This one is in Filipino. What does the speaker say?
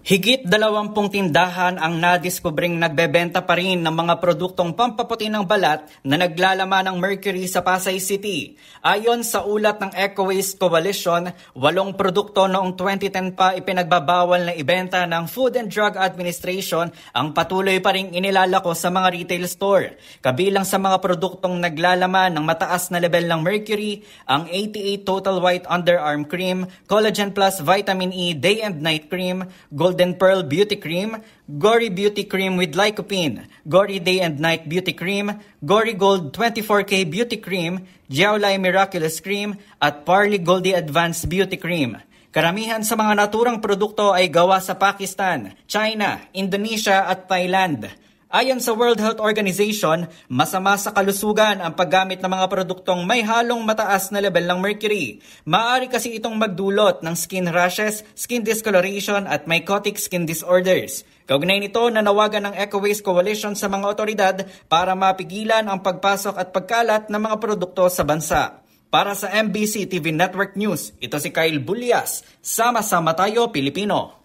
Higit 20 tindahan ang nadiskubring nagbebenta pa rin ng mga produktong pampaputi ng balat na naglalaman ng mercury sa Pasay City. Ayon sa ulat ng Eco-Waste Coalition, 8 produkto noong 2010 pa ipinagbabawal na ibenta ng Food and Drug Administration ang patuloy pa ring inilalako sa mga retail store. Kabilang sa mga produktong naglalaman ng mataas na level ng mercury, ang 88 Total White Underarm Cream, Collagen Plus Vitamin E Day and Night Cream, Golden Pearl Beauty Cream, Gory Beauty Cream with Lycopene, Gory Day and Night Beauty Cream, Gory Gold 24K Beauty Cream, Jiaolai Miraculous Cream, at Parley Goldie Advanced Beauty Cream. Karamihan sa mga naturang produkto ay gawa sa Pakistan, China, Indonesia at Thailand. Ayon sa World Health Organization, masama sa kalusugan ang paggamit ng mga produktong may halong mataas na level ng mercury. Maaari kasi itong magdulot ng skin rashes, skin discoloration at mycotic skin disorders. Kaugnay nito, nanawagan ng Eco-Waste Coalition sa mga otoridad para mapigilan ang pagpasok at pagkalat ng mga produkto sa bansa. Para sa MBC TV Network News, ito si Kyle Bulyas. Sama-sama tayo, Pilipino.